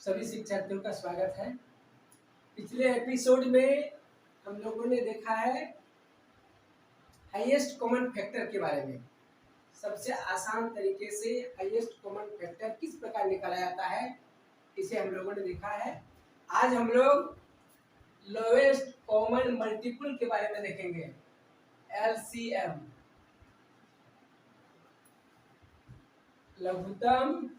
सभी शिक्षार्थियों का स्वागत है। पिछले एपिसोड में हम लोगों ने देखा है हाईएस्ट कॉमन फैक्टर के बारे में। सबसे आसान तरीके से हाईएस्ट कॉमन फैक्टर किस प्रकार निकाला जाता है, इसे हम लोगों ने देखा है। आज हम लोग लोएस्ट कॉमन मल्टीपल के बारे में देखेंगे, LCM, लघुत्तम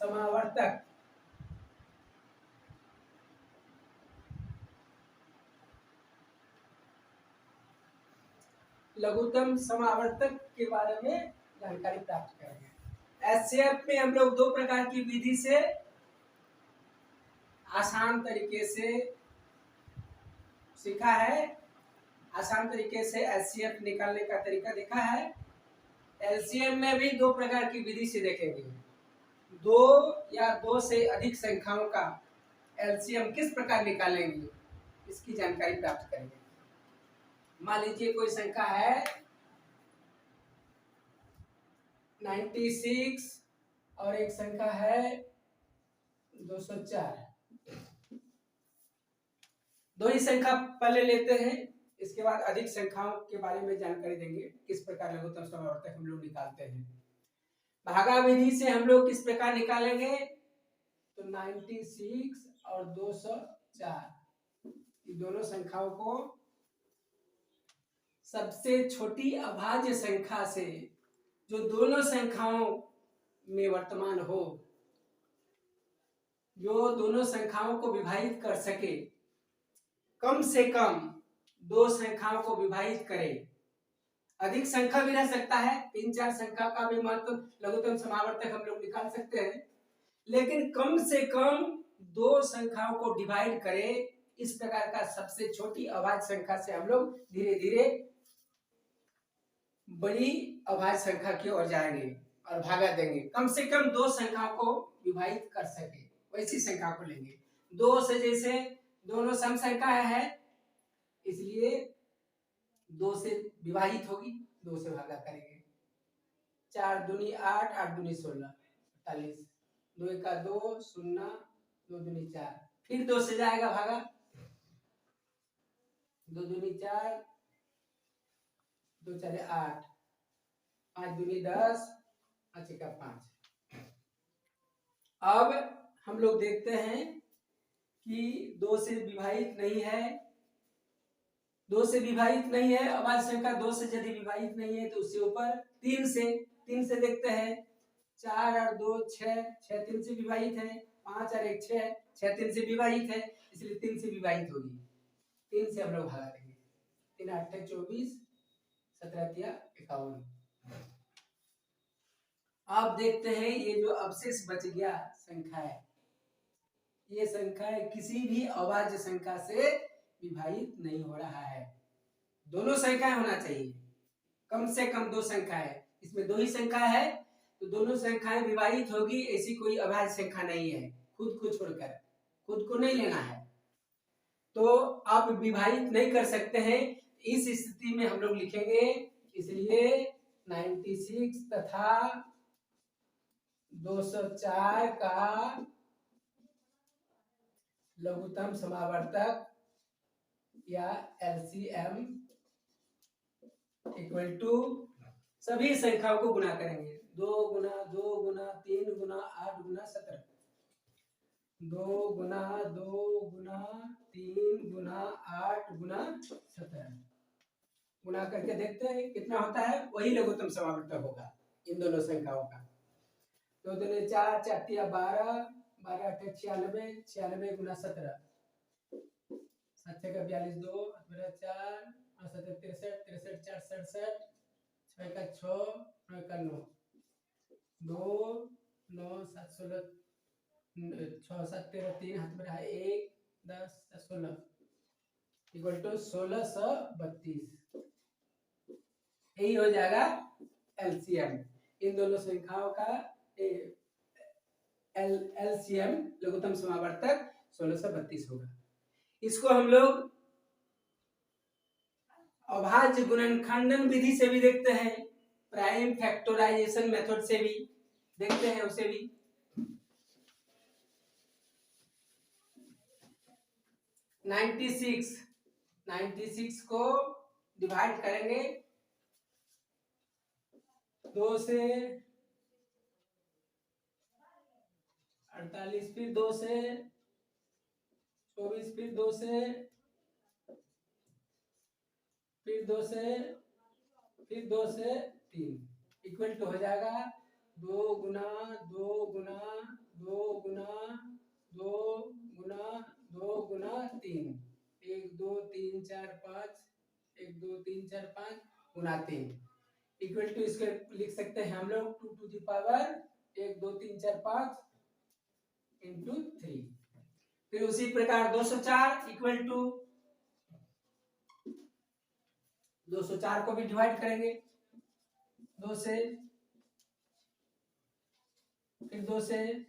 समावर्तक। लघुत्तम समावर्तक के बारे में जानकारी प्राप्त करेंगे। एचसीएफ में हम लोग दो प्रकार की विधि से आसान तरीके से सीखा है। आसान तरीके से एचसीएफ निकालने का तरीका देखा है। एलसीएम में भी दो प्रकार की विधि से देखेंगे। दो या दो से अधिक संख्याओं का एलसीएम किस प्रकार निकालेंगे, इसकी जानकारी प्राप्त करेंगे। मान लीजिए कोई संख्या है 96 और एक संख्या है 204। दो ही संख्या पहले लेते हैं, इसके बाद अधिक संख्याओं के बारे में जानकारी देंगे, किस प्रकार लघुत्तम समावर्तक हम लोग निकालते हैं। भागा विधि से हम लोग किस प्रकार निकालेंगे, तो 96 और 204 ये दोनों संख्याओं को सबसे छोटी अभाज्य संख्या से जो दोनों संख्याओं में वर्तमान हो, जो दोनों संख्याओं को विभाजित कर सके, कम से कम दो संख्याओं को विभाजित करे। अधिक संख्या भी रह सकता है, 3-4 संख्या का भी मतलब लघुत्तम समावर्तक हम लोग निकाल सकते हैं, लेकिन कम से कम दो संख्याओं को डिवाइड करे। इस प्रकार का सबसे छोटी अभाज्य संख्या से हम लोग धीरे धीरे बड़ी अभाज्य संख्या की ओर जाएंगे और भागा देंगे। कम से कम दो संख्याओं को विभाजित कर सके वैसी संख्या को लेंगे। दो से जैसे दोनों सम संख्या है, इसलिए दो से विभाजित होगी, दो से भागा करेंगे। 4 दूनी 8, 8 दूनी 16, 48, 2 एका 2, 0, 2 दूनी 4, फिर 2 से जाएगा भागा, 2 दूनी 4, 2 4 8, 5 दूनी 10, 5 एका 5। अब हम लोग देखते हैं कि 2 से विभाजित नहीं है, 2 से विभाजित नहीं है अभाज्य संख्या। 2 से यदि विभाजित नहीं है तो उससे ऊपर 3 से देखते हैं। 4 और 2 6, 6 3 से विभाजित है। 5 और 1 6, 6 3 से विभाजित है, इसलिए 3 से विभाजित होगी। 3 से हम लोग भागा देंगे। 3 8 24, 17 51। अब देखते हैं ये जो अवशेष बच गया संख्या है, ये संख्या किसी भी अभाज्य संख्या से विभाजित नहीं हो रहा है। दोनों संख्याएं होना चाहिए, कम से कम दो संख्या है। इसमें दो ही संख्या है तो दोनों संख्याएं विभाजित होगी, ऐसी कोई अभाज्य संख्या नहीं है। खुद को छोड़कर, खुद को नहीं लेना है, तो आप विभाजित नहीं कर सकते हैं। इस स्थिति में हम लोग लिखेंगे, इसलिए 96 तथा 204 का लघुत्तम समावर्तक या LCM इक्वल टू सभी संख्याओं को गुना करेंगे। 2 गुना 2 गुना 3 गुना 8 गुना 17, 2 गुना 2 गुना 3 गुना 8 गुना 17 गुना करके देखते हैं कितना होता है। वही लघुत्तम समावर्तक होगा इन दोनों संख्याओं का। 2 दूनी 4, 4 तिया 12, 12 8 96, 96 गुना 17, 7 का 42, 2 4 7 63, 63 4 67, 6 का 6, 9 का 9, 2 9 7 16, 6 7 13, 3 हाथ में रहा 1 10 16 इक्वल टू 1632। यही हो जाएगा LCM। इन दोनों संख्याओं का LCM लघुत्तम समावर्तक 1632 होगा। इसको हम लोग अभाज्य गुणनखंडन विधि से भी देखते हैं, प्राइम फैक्टराइजेशन मेथड से भी देखते हैं उसे भी। 96 को डिवाइड करेंगे 2 से 48, फिर 2 से 24, फिर 2 से 3 इक्वल टू हो जाएगा 2 गुना 2 गुना 2 गुना 2 गुना 2 गुना 3, 1 2 3 4 5, 1 2 3 4 5 गुना 3 इक्वल टू, इसको लिख सकते हैं हम लोग 2 टू द पावर 1 2 3 4 5 इंटू 3। फिर उसी प्रकार 204 इक्वल टू 204 को भी डिवाइड करेंगे 2 से, फिर 2 से,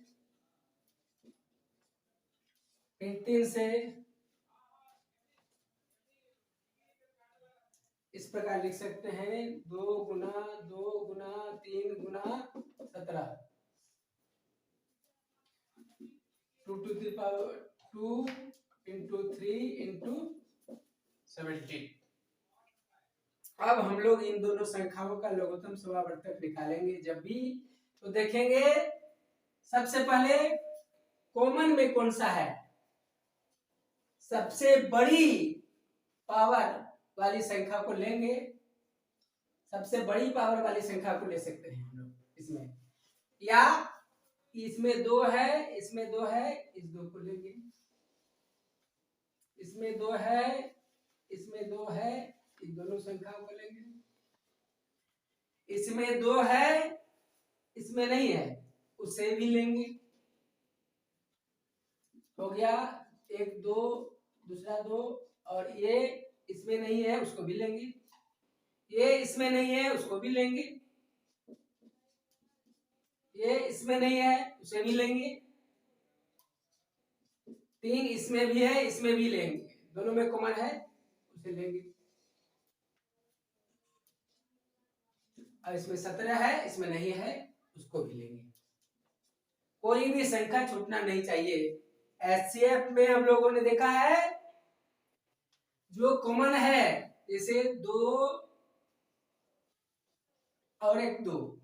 फिर 3 से, इस प्रकार लिख सकते हैं 2 गुना 2 गुना 3 गुना 17, 2 to the power 2 into 3 into 70। अब हम लोग इन दोनों संख्याओं का लघुत्तम समावर्तक निकालेंगे जब भी, तो देखेंगे सबसे पहले कॉमन में कौन सा है। सबसे बड़ी पावर वाली संख्या को लेंगे, सबसे बड़ी पावर वाली संख्या को ले सकते हैं हम लोग इसमें, या इसमें 2 है, इसमें 2 है, इस 2 को लेंगे, इसमें 2 है, इसमें 2 है, इन दोनों संख्याओं को लेंगे, इसमें 2 है, इसमें नहीं है, उसे भी लेंगे। हो गया 1 2, दूसरा 2, और ये इसमें नहीं है उसको भी लेंगे, ये इसमें नहीं है उसको भी लेंगे, ये इसमें नहीं है उसे भी लेंगे, 3 इसमें भी है इसमें भी लेंगे, दोनों में कॉमन है उसे लेंगे, और इसमें 17 है इसमें नहीं है उसको भी लेंगे। कोई भी संख्या छूटना नहीं चाहिए। एचसीएफ में हम लोगों ने देखा है जो कॉमन है, जैसे 2 और 1 2,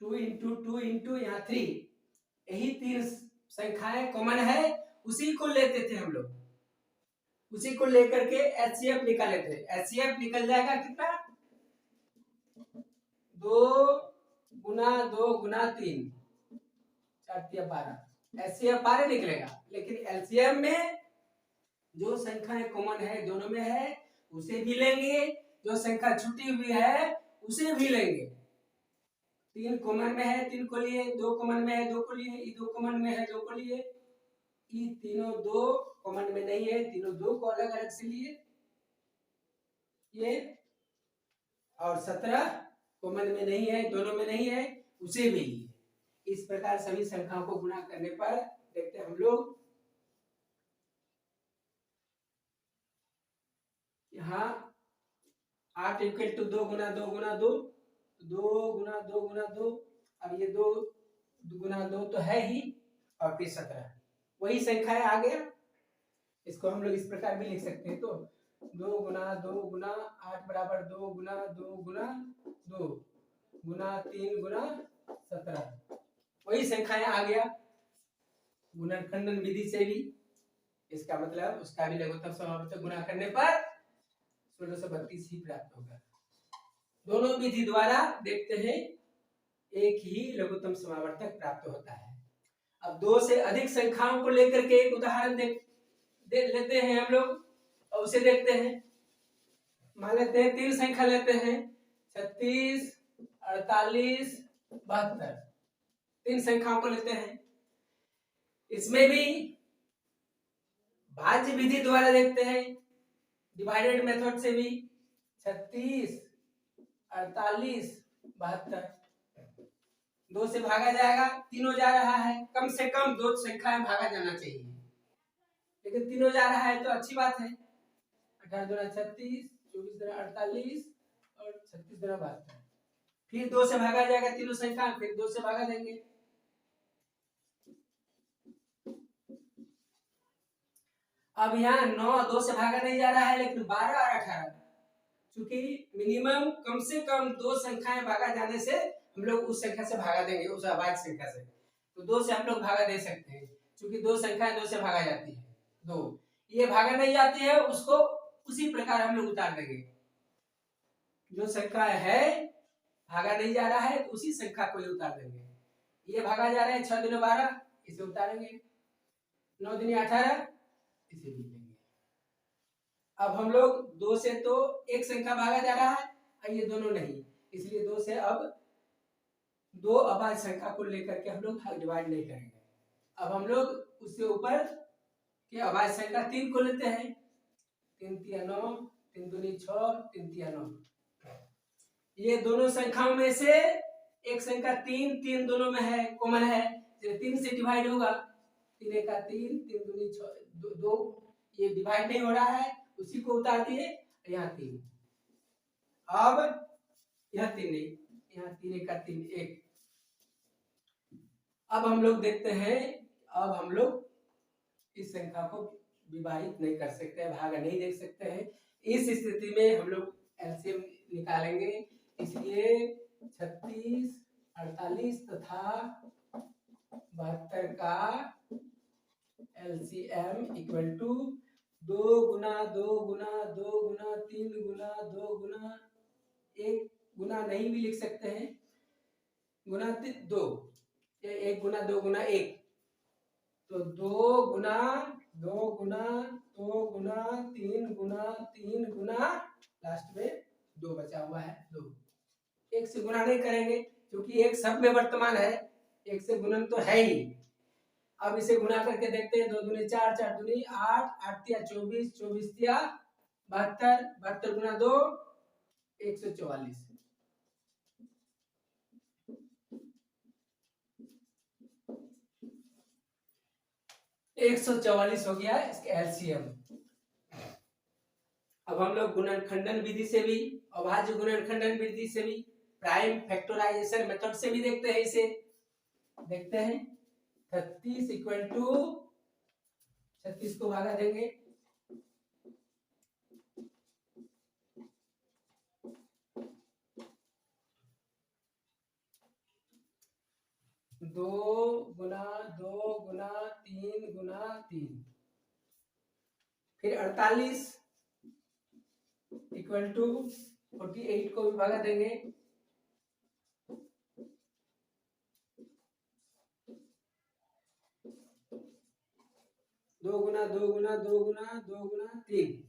2 इंटू 2 इंटू यहाँ 3, यही 3 संख्याएं कॉमन है, उसी को लेते थे हम लोग, उसी को लेकर के एचसीएफ निकाले थे। एचसीएफ निकल जाएगा कितना, 2 गुना 2 गुना 3, 4 12, एचसीएफ 12 निकलेगा। लेकिन एलसीएम में जो संख्याएं कॉमन है दोनों में है उसे भी लेंगे, जो संख्या छुटी हुई है उसे भी लेंगे। 3 कॉमन में है 3 को लिए, 2 कॉमन में है 2 को लिए, 2 कॉमन में है 2 को लिए, ये तीनों 2 कॉमन में नहीं है, तीनों 2 को अलग अलग से लिए, ये, और 17 कॉमन में नहीं है, दोनों में नहीं है, उसे भी लिए। इस प्रकार सभी संख्याओं को गुणा करने पर देखते हैं हम लोग, यहाँ 8 इक्वल टू 2 गुना 2 गुना 2, 2 गुना 2 गुना 2, अब ये 2 गुना 2 तो है ही, और फिर 17 वही संख्या है आ गया। इसको हम लोग इस प्रकार भी लिख सकते हैं, तो 2 गुना 2 गुना 8 बराबर 2 गुना 2 गुना 2 गुना 3 गुना 17, वही संख्याएं आ गया गुणनखंडन विधि से भी। इसका मतलब उसका भी लघुत्तम समावर्तक गुणा करने पर 1632 ही प्राप्त होगा। दोनों विधि द्वारा देखते हैं एक ही लघुत्तम समावर्तक प्राप्त होता है। अब 2 से अधिक संख्याओं को लेकर के एक उदाहरण दे लेते हैं हम लोग, और उसे देखते हैं। मान लेते हैं 3 संख्या लेते हैं, 36 48 72, 3 संख्याओं को लेते हैं। इसमें भी भाज्य विधि द्वारा देखते हैं, डिवाइडेड मेथड से भी, 36 48 72, 2 से भागा जाएगा, तीनों जा रहा है, कम से कम 2 संख्याएं भागा जाना चाहिए, लेकिन तीनों जा रहा है तो अच्छी बात है। 18 दूना 36, 24 दूना 48 और 36 दूना 72, फिर 2 से भागा जाएगा तीनों संख्या, फिर 2 से भागा देंगे, अब यहाँ 9 2 से भागा नहीं जा रहा है, लेकिन 12 और 18, क्योंकि मिनिमम कम से कम 2 संख्याएं भागा जाने से हम लोग उस संख्या से भागा देंगे, उस अभाज्य संख्या से। तो 2 से हम लोग भागा दे सकते हैं, क्योंकि 2 संख्याएं 2 से भागा जाती है। 2 ये भागा नहीं जाती है, उसको उसी प्रकार हम लोग उतार देंगे। जो संख्या है भागा नहीं जा रहा है, तो उसी संख्या को ही उतार देंगे। ये भागा जा रहा है 6 दूनी 12, इसे उतारेंगे। 9 दूनी 18, इसे भी लेंगे। अब हम लोग 2 से तो एक संख्या भागा जा रहा है, और ये दोनों नहीं, इसलिए 2 से अब 2 अभाज्य संख्या को लेकर के हम लोग डिवाइड नहीं करेंगे। अब हम लोग उससे ऊपर के अभाज्य संख्या 3 को लेते हैं। 3 तिया 9, 3 दूनी 6, 3 तिया 9। ये दोनों संख्याओं में से एक संख्या 3 दोनों में है, कॉमन है, 3 से डिवाइड होगा। 3 एक 3, 3 दूनी 6, 2, ये डिवाइड नहीं हो रहा है, उसी को उतार दिए। यहाँ 3, अब यहाँ 3 नहीं, यहाँ 3 एक 3 1। अब हम लोग देखते हैं, अब हम लोग इस संख्या को विभाजित नहीं कर सकते हैं, भाग नहीं देख सकते हैं। इस स्थिति में हम लोग एलसीएम निकालेंगे, इसलिए 36, 48 तथा 72 का एलसीएम इक्वल टू 2 गुना 2 गुना 2 गुना 3 गुना 2 गुना 1 गुना नहीं भी लिख सकते हैं, गुना 2, 1 गुना 2 गुना 1, तो 2 गुना 2 गुना 2 गुना 3 गुना 3 गुना लास्ट में 2 बचा हुआ है 2। 1 से गुना नहीं करेंगे, क्योंकि 1 सब में वर्तमान है, 1 से गुणन तो है ही। अब इसे गुना करके देखते हैं। 2 दूनी 4, 4 दूनी 8, 8 तिया 24, 24 तिया 72, 72 गुना 2 144। 144 हो गया इसका एलसीएम। अब हम लोग गुणनखंडन विधि से भी, अभाज्य गुणनखंडन विधि से भी, प्राइम फैक्टराइजेशन मेथड से भी देखते हैं। इसे देखते हैं। 36 इक्वल टू 36 को भागा देंगे, 2 गुना 2 गुना 3 गुना 3। फिर 48 इक्वल टू 48 को भी भागा देंगे, 2 गुना 2 गुना 2 गुना 2 गुना 3।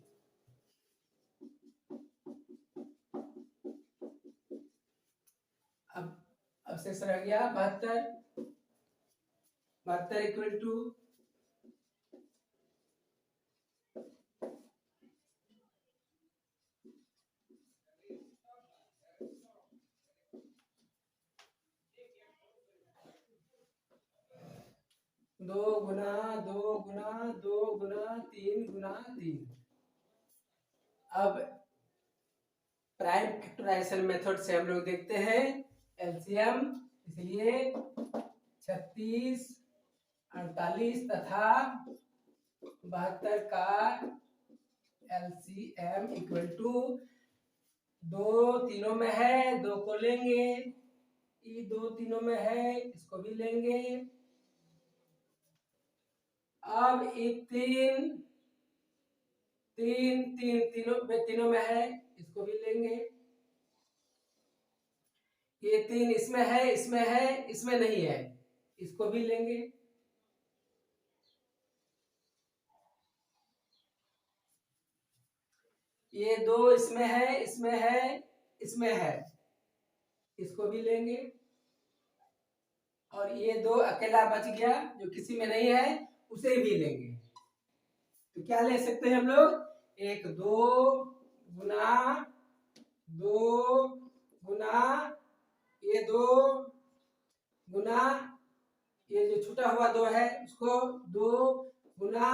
अब शेष रह गया 72। 72 इक्वल टू 2 गुना 2 गुना 2 गुना 3 गुना 3। अब प्राइम फैक्टराइजेशन मेथड से हम लोग देखते हैं एलसीएम, इसलिए 36, 48 तथा 72 का एलसीएम इक्वल टू 2 तीनों में है, 2 को लेंगे, ये 2 तीनों में है, इसको भी लेंगे। अब एक 3 3 3 तीनों में है, इसको भी लेंगे। ये 3 इसमें है, इसमें है, इसमें नहीं है, इसको भी लेंगे। ये 2 इसमें है, इसमें है, इसमें है, इसको भी लेंगे। और ये 2 अकेला बच गया जो किसी में नहीं है, उसे भी लेंगे। तो क्या ले सकते हैं हम लोग? 1 2 गुना 2 गुना ये 2 गुना ये जो छूटा हुआ 2 है उसको 2 गुना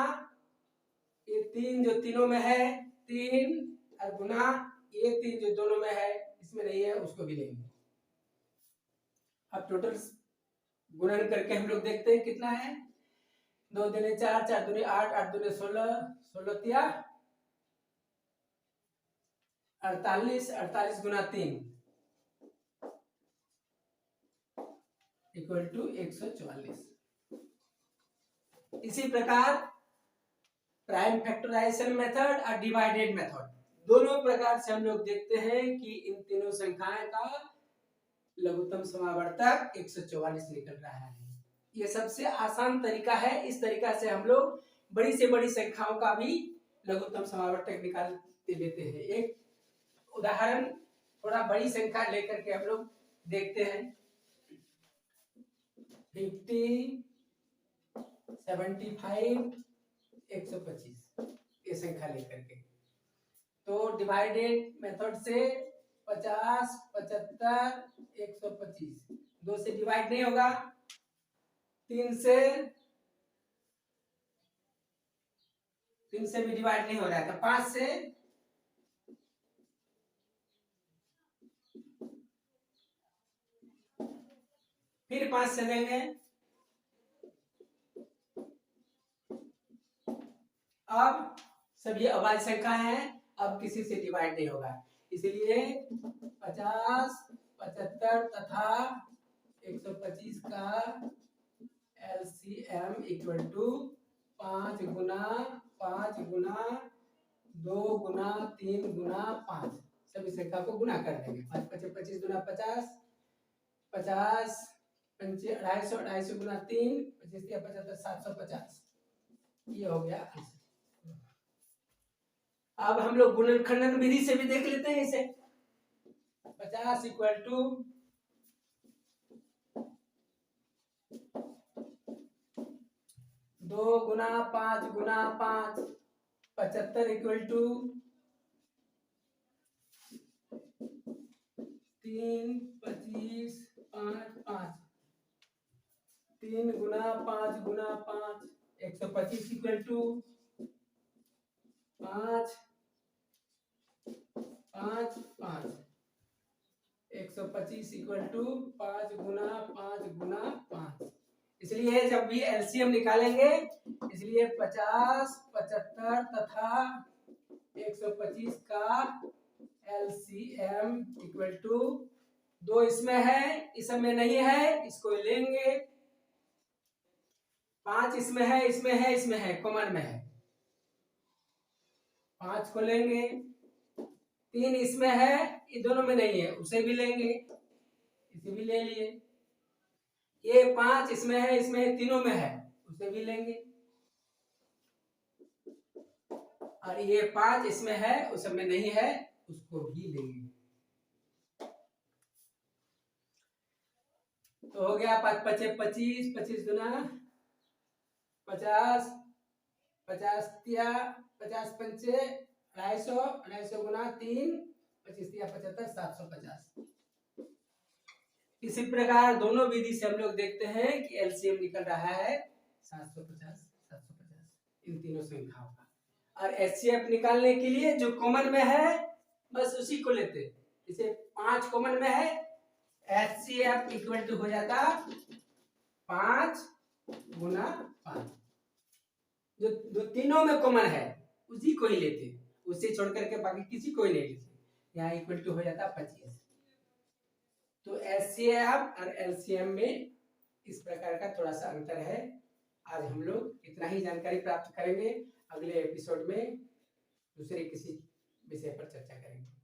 ये 3 जो तीनों में है 3 और गुना ये 3 जो दोनों में है, इसमें नहीं है, उसको भी लेंगे। अब टोटल गुणन करके हम लोग देखते हैं कितना है। 2 दूनी 4, 4 दूनी 8, 8 दूनी 16, 16 तिया 48, 48 गुना 3 इक्वल टू 144। इसी प्रकार प्राइम फैक्टराइजेशन मेथड और डिवाइडेड मेथड, दोनों प्रकार से हम लोग देखते हैं कि इन तीनों संख्याएं का लघुत्तम समावर्तक 144 निकल रहा है। ये सबसे आसान तरीका है। इस तरीका से हम लोग बड़ी से बड़ी संख्याओं का भी लघुत्तम समावर्तक निकाल लेते हैं। एक उदाहरण थोड़ा बड़ी संख्या लेकर के हम लोग देखते हैं। 50, 75, 125 ये संख्या लेकर के, तो डिवाइडेड मेथड से 50, 75, 125 2 से डिवाइड नहीं होगा, 3 से भी डिवाइड नहीं हो रहा है, तो 5 से फिर 5 से लेंगे। अब सभी अभाज्य संख्या है, अब किसी से डिवाइड नहीं होगा, इसलिए 50, 75 तथा 125 का LCM इक्वल टू 5 गुना 5 गुना 2 गुना 3 गुना 5, सभी संख्या को गुना कर देंगे। 5 5 25 गुना 50, 50 5 250, 250 गुना 3 25 या 75 750, ये हो गया। अब हम लोग गुणनखंडन विधि से भी देख लेते हैं इसे। 50 इक्वल टू 2 गुना 5 गुना 5, 75 इक्वल टू 3 25 5 5, 3 गुना 5 गुना 5, 125 इक्वल टू 5 5 5, 125 इक्वल टू 5 गुना 5 गुना 5। इसलिए जब भी एलसीएम निकालेंगे, इसलिए 50, 75 तथा 125 का एलसीएम इक्वल टू 2 इसमें है, इसमें नहीं है, इसको लेंगे। 5 इसमें है, इसमें है, इसमें है, कॉमन में है, 5 को लेंगे। 3 इसमें है, ये दोनों में नहीं है, उसे भी लेंगे, इसे भी ले लिए। ये 5 इसमें है, इसमें है, तीनों में है, उसे भी लेंगे। और ये 5 इसमें है, उसमें नहीं है, उसको भी लेंगे। तो हो गया 5 5 25, 25 गुना 50, 50 तिया 50 पंचे 250, 250 गुना 3 25 तिया 75, 750। इसी प्रकार दोनों विधि से हम लोग देखते हैं कि एलसीएम निकल रहा है 750 750 इन तीनों संख्याओं का। और एचसीएफ निकालने के लिए जो कॉमन में है बस उसी को लेते। इसे 5 कॉमन में है, एचसीएफ इक्वल टू हो जाता 5 गुना 5। जो तीनों में कॉमन है उसी को ही लेते, उसे छोड़ करके बाकी किसी को ही नहीं लेते। यहाँ इक्वल टू हो जाता 25। तो एचसीएफ और एलसीएम में इस प्रकार का थोड़ा सा अंतर है। आज हम लोग इतना ही जानकारी प्राप्त करेंगे। अगले एपिसोड में दूसरे किसी विषय पर चर्चा करेंगे।